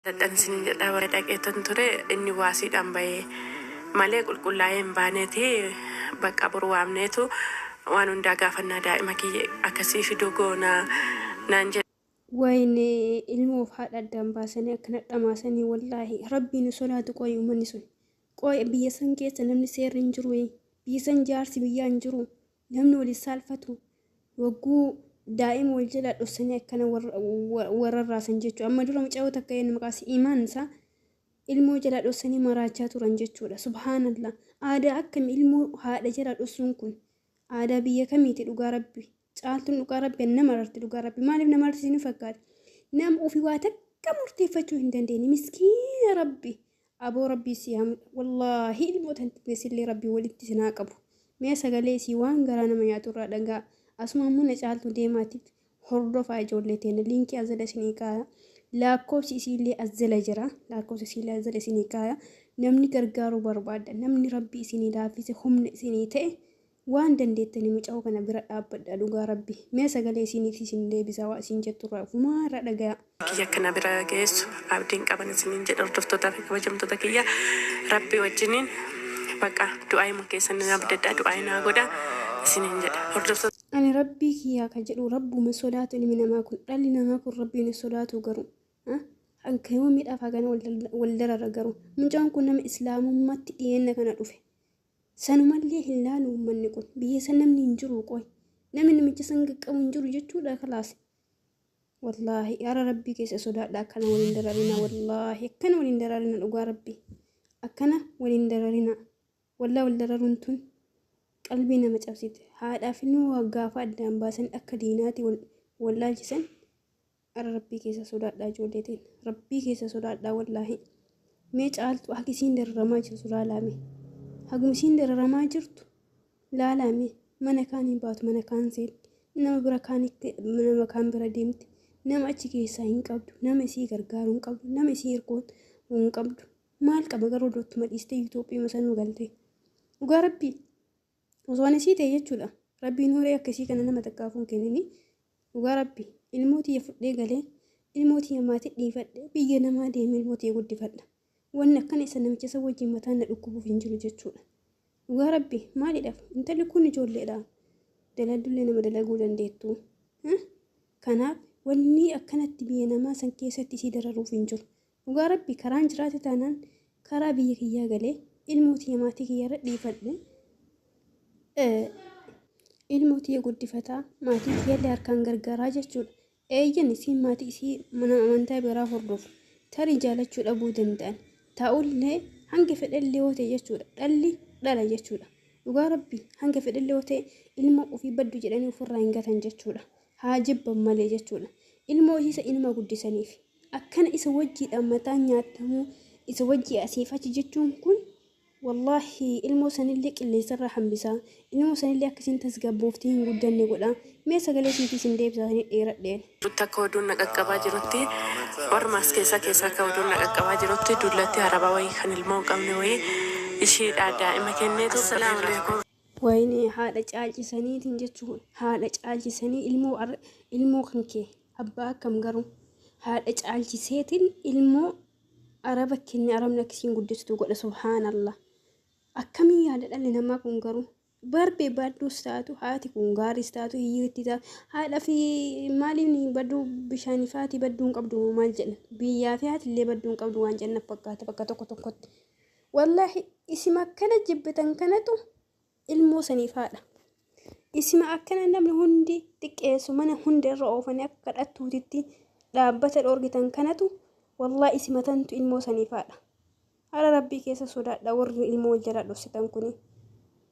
Dadhansin jedha dhaqeetan ture inni waasiidhaan bahee malee qulqullaa'ee hin baaneeti bakka buru waamneetu waan hundaa gaafannaa daa'ima kiyya akkasii fiduu goonaa naan jedha. Wayne ilmoof haadha addaan baasanii akkana dhamaasanii wallaahi rabbiin sodaatu qoyi uummanni sun. Qoyi biyya san keessa namni seerri hin jiru biyya san jaarsi biyyaa hin jiru namni waliin saalfatu wagguu daa'ima wal jala dhossanii akkana warrarraasan jechuudha. Amma dura mucaa takka inni maqaas imaansa ilmoo jala dhossanii maraachaa turan jechuudha. Subhaanallah aadaa akkam ilmoo haadha jala dhossuun kun aadaa biyya kamiiti dhugaa rabbi. Caaltuun dhugaa rabbi nama mararti dhugaa rabbi maaliif nama mararti ni fakkaata. Nam ofii waa takka murteeffachuu hin dandeenye miskiina rabbi aboo rabbii si hamdha wallaahi ilmoota hantibeessillee rabbii walitti sinaa qabu. Mee sagalee si waan garaa nama nyaatu irraa dhagaa asuma muna caaltuu deemaatiif hordofaa ijoollee teenya liinkii azala isinii kaaya lakkoofsi isiillee azala jira lakkoofsi isiillee azala isinii kaaya namni gargaaruu barbaada namni rabbii isinii laaffise humna isinii ta'e waan dandeettanii mucaa kana bira dhaabbadha dhugaa rabbi. Mee sagalee isiniif isin deebisaa waa isin jettu irraa fumaarra dhagaa. Kiyya kana bira geessu abdiin qaban isiniin jedha hordoftootaa fi kabajamtoota kiyya rabbi wajjiniin bakka du'aa himu keessan abdaddaa du'aa naa godha isiniin jedha hordoftoota. Ani rabbii kiyyaa kan jedhu rabbuma sodaatu ilmi namaa kun dhalli namaa kun rabbiin sodaatu garuu hanka yoo miidhaaf hagana wal darara garuu mucaan kun nama islaamummaatti dhiyeenna kana dhufe. Sanumallee hin laalu uummanni kun biyya san namni hin jiru qoy namni namicha san qaqqabu hin jiru jechuudha kalaas. Wallaahi yaa rabbii keessa sodaadha akkana waliin dararina wallaahi akkana waliin dararina dhugaa rabbii akkana waliin dararina wallaa wal dararuun tun qalbii nama cabsite haadhaaf inni gaafa addaan baasan akka diinaati wallaalchisan yaa rabbii keessa sodaadha ijoolleetiin rabbii keessa sodaadha wallaahi. Mee caaltu akkasiin dararamaa jirtu laalaame. Hagumsiin dararamaa jirtu laalame mana kaanii baatu mana kaan seetti nama bira kaanitti nama kaan bira deemti nama achi keessaa hin qabdu nama isii gargaaru hin qabdu nama isii hirkootu hin qabdu maal qaba garuu dottuma dhiistee Itoophiyaa sanuu galte dhugaa rabbii osoo isii ta'e jechuudha. Rabbiin horii akkasii kana nama takkaafuun kennini dhugaa rabbii ilmootii fudhee galee ilmootii maatii dhiifadhe biyya namaa deemee ilmootii guddifadha. Wanni akkana isa namicha isa wajjin mataan na dhukkubuuf hin jiru jechuudha. Dhugaa rabbi maalidhaaf intalli kun ijoolleedha. Daladdullee nama dalaguu dandeettu. Kanaaf wanni akkanatti biyya namaa san keessatti isii dararuuf hin jiru. Dhugaa rabbi karaan jiraate taanaan karaa biyya kiyyaa galee ilmootii maatii kiyyaarra dhiifadhe. Ilmootii guddifataa maatii kiyyaallee harkaan gargaaraa jechuudha. Eeyyan isiin maatii isii mana amantaa biraa hordofu tarii jaalachuu dhabuu danda'an. Ta'ullee hanga fedhallee yoo ta'e jechuudha dhalli dhala jechuudha. Dhugaa rabbi hanga fedhallee yoo ta'e ilma ofii baddu jedhanii ofirraa hin gatan jechuudha. Haa jibban malee jechuudha. Ilmoo isa ilma guddisaniif akkana isa wajjiidhaan mataan nyaatamuu isa wajjii asiif achi jechuun kun wallaahi ilmoo sanillee qilleensarraa hambisaa ilmoo sanillee akkasiin tasgabbooftii hin guddanne godha. Mee sagalee siitii sin deebisanii dheeradheen. Akka oduun naqaqqabaa jirutti ormaas keessa akka oduun naqaqqabaa jirutti dullatti haraba wayii kan ilmoo hin qabne wayii ishiidhaa daa'ima kenneetu salaamu. Wayne haadha caalchisaniitiin jechuun haadha caalchisanii ilmoo kan kee abbaa akkam garuu haadha caalchiseetiin ilmoo araba kenne arabni akkasiin guddistu godha subhaanallah. Akkamii yaada dhalli namaa kun garuu barbee badduus taatu haati kun gaariis taatu hiyyeetti taatu haadha fi maaliif badduu bishaanii faati badduun qabdu maal jedhan biyyaa fi haati illee badduun qabdu waan jenna fakkaata bakka tokkotti. Wallaahi isima akkana jibbitan kanatu ilmoo saniif haadha. Isima akkana namni hundi xiqqeessu mana hunda irra oofanii akka dhattuutitti dhaabbata dhoorgitan kanatu wallaahi isimatantu ilmoo saniif haadha. Haala rabbii keessa sodaadha warri ilmoo wal jala dhossitan kuni.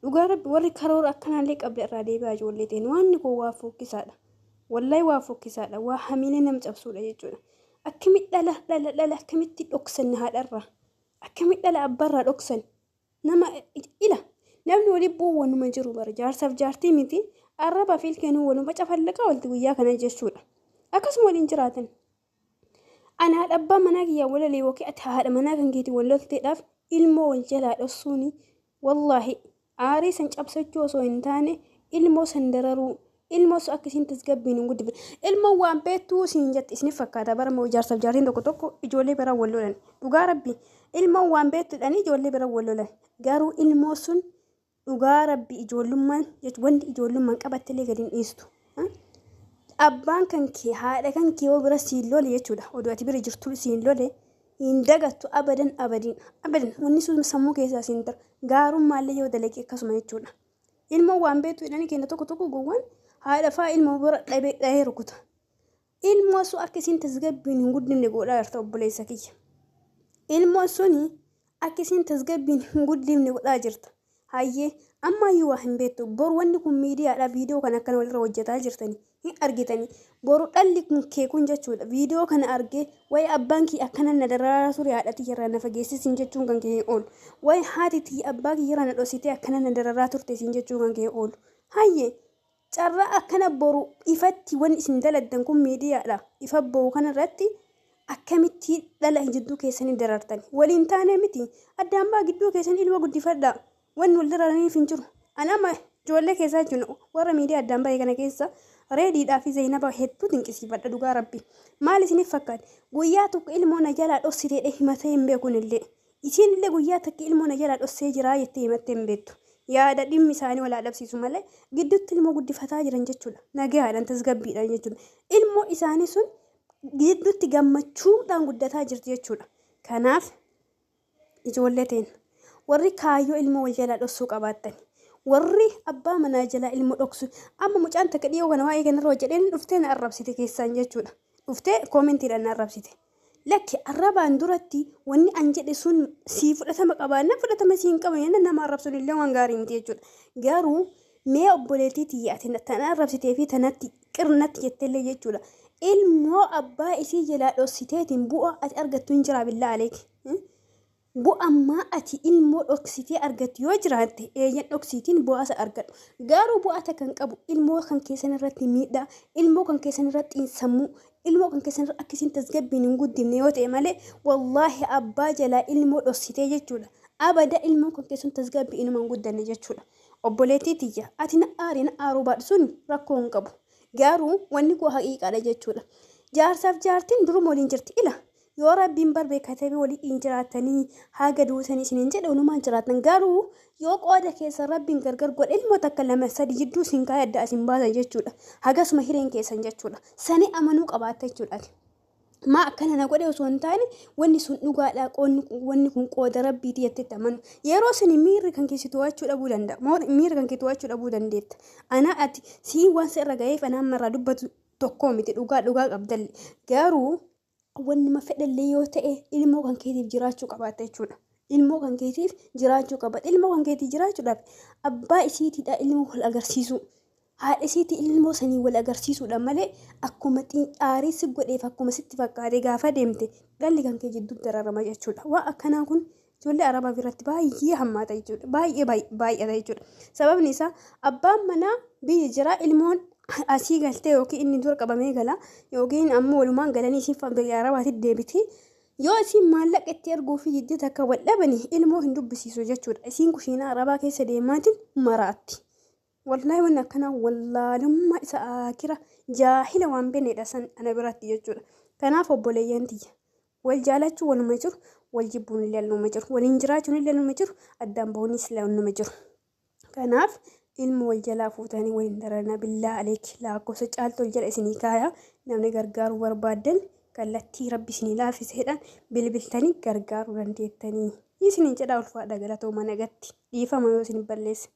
Dhugaa rabbi warri karoora akkanaallee qabda irraa deebi'aa ijoollee ta'een waanni kun waa fokkisaadha. Wallaahi waa fokkisaadha waa hamilee nama cabsuudha jechuudha. Akkamitti dhala akkamitti dhoksanni haadharraa akkamitti dhala abbaarraa dhoksan nama ila namni walii bu'uunuma jiru bara jaarsaaf jaartii miti arraba fi ilkeenuu waluma cafallaqaa walti guyyaa kana jechuudha. Akkasuma waliin jiraatan. Ana haadha abbaa manaa kiyyaa walalee yookiin ati haadha manaa kan keetii wal lolteedhaaf ilmoo wal jalaa dhossuuni wallaahi aarii san cabsachuu osoo hin taane ilmoo san dararuu ilmoos akkasiin tasgabbiin hin guddifne ilmoo waan beektuu siin jetti isni fakkaata bara moo jaarsaaf jaartiin tokko ijoollee bira wal lolan dhugaa rabbi ilmoo waan beektuudhaan ijoollee bira wal lolan garuu ilmoo sun dhugaa rabbi ijoollummaan wanti ijoollummaan qabattelee gadi hin dhiistu abbaan kan kee haadha kan kee yoo bira siin lole jechuudha oduu ati bira jirtu siin lole hin dagattu abadan wanni sun sammuu keessaa siin tar gaarummaallee yoo dalage akkasuma jechuudha ilmoo waan beektuudhaan kenna tokko gowwaan haadha faa ilmoo bira dhahee rukuta ilmoo sun akkasiin tasgabbiin hin guddifne godhaa jirta obboleessa kiyya ilmoo suni akkasiin tasgabbiin hin guddifne godhaa jirta hayyee ammayyuu waa hin beektu boru wanni kun miidiyaadha viidiyoo kan akkana walirra hojjetaa jirtanii hin argitanii boru dhalli kee kun jechuudha viidiyoo kana argee wayi abbaan kiyya akkana na dararaa ture haadha tiyyarraa na fageessisin jechuun kan kee oolu wayi haati tiyya abbaa kiyyarraa na dhoositee akkana na dararaa turte sin jechuun kan kee oolu hayyee carraa akkana boru ifatti wanni isin daladdan kun miidiyaadha ifa boru kanarratti akkamitti dhala jidduu keessanii darartani waliin taane miti addaan baa gidduu keessan ilma guddifadha wanni wal dararaniif hin jiru anama ijoollee keessaa jiru warra miidiyaa addaan bahe kana keessa reediidhaa fi zeenaba hedduu dinqisiifadha dhugaa rabbi maal isiniif fakkaate guyyaa tokko ilmoo na jalaa dhossiteedha himatee hin beekun illee isiin illee guyyaa takka ilmoo na jalaa dhossee jiraa jettee himattee hin beektu yaada dhimmi isaanii walaa dhabsiisu malee gidduutti ilmoo guddifataa jiran jechuudha nagaadhaan tasgabbiidhaan jechuudha ilmoo isaanii sun gidduutti gammachuudhaan guddataa jirti jechuudha kanaaf ijoollee teen warri kaayyoo ilmoo wal jalaa dhossuu qabaattan warri abbaa manaa jalaa ilmoo dhoksu amma mucaan takka dhiyoo kana waa'ee kanarra hojjedheen dhuftee na arrabsite keessaan jechuudha dhuftee koomentiidhaan na arrabsite lakki arrabaan duratti wanni an jedhe sun sii fudhatama qabaanna fudhatama sii hin qaban nama arrabsuun illee waan gaarii miti jechuudha garuu mee obboleettii tiyyaate tana arrabsitee fi tanatti qirnatti jetteellee jechuudha ilmoo abbaa isii jalaa dhossiteetiin bu'aa ati argattu hin jiraa billaa aleeki bu'ammaa ati ilmoo dhoksitee argattu yoo jiraatte eeyyan dhoksiitiin bu'aasa argadhu garuu bu'aata kan qabu ilmoo kan keessan irratti miidhaa ilmoo kan keessan irratti sammuu ilmoo kan keessan irratti akkasiin tasgabbiin hin guddifne yoo ta'e malee wallaahi abbaa jalaa ilmoo dhoksitee jechuudha abada ilmoo kan keessan tasgabbii inuma hin guddanne jechuudha obboleettii tiyya ati na aaruu baadhu sun rakkoo hin qabu garuu wanni koo haqiiqaadha jechuudha jaarsaaf jaartiin duruma waliin jirti ila yoo rabbiin barbeekatee waliin jiraatanii haga duutanii isiniin jedhe walumaan jiraatan garuu yoo qooda keessa rabbiin gargar godhe ilmoo takka lama sadi jidduu siin kaa'ee adda asin baasan jechuudha hagasuma hireen keessan jechuudha sani amanuu qabaatta jechuudha maa akkana na godhe osoo hin taane wanni sun dhugaadha wanni kun qooda rabbiiti jettetti amanu yeroo sini miirri kan keessi to'achuu dhabuu danda'a miirri kan kee to'achuu dhabuu dandeetta ana ati sii waan irra ga'eef anaan marraa dubbatu tokkoo miti dhugaa qabdalle garuu wanni ma fedhallee yoo ta'e ilmoo kan keetiif jiraachuu qabaata jechuudha ilmoo kan keetiif jiraachuu qabaata ilmoo kan keetiif jiraachuudhaaf abbaa isiitiidha ilmoo wal agarsiisu haadha isiitii ilmoo sanii wal agarsiisuudha malee akkuma xiinxaarii si godheef akkuma sitti fakkaate gaafa deemte dhalli kan kee jidduu dararama jechuudha waan akkanaa kun ijoollee arabaa biratti baay'ee hammaata jechuudha baay'ata jechuudha sababni isaa abbaan manaa biyya jira ilmoon asii galtee yookiin inni dura qabamee gala yookiin ammoo walumaan galanii isiin biyya arabaatti deebiti yoo isiin maallaqa itti arguu fi jiddii takka wal dhabanii ilmoo hin dubbisiisu jechuudha isiin kushiinaa arabaa keessa deemaatiin maraatti wallaahi wanni akkanaa wallaalummaa isa akira jaahila waan beneedha san ana biratti jechuudha kanaaf obboleeyyan tiyya wal jaalachuu waluma jiru wal jibbuun illee waluma jiru waliin jiraachuun illee waluma jiru addaan bahuunis illee waluma jiru kanaaf ilmu wal jalaa fuutanii waliin darana billaa aleeki lakkoofsa caaltoo jala isinii kaaya namni gargaaruu barbaadan kallattii rabbi isinii laafiseedhaan bilbiltanii gargaaruu dandeettanii isiniin jedhaa ulfaadha galatooma nagatti dhiifama yoo isin balleesse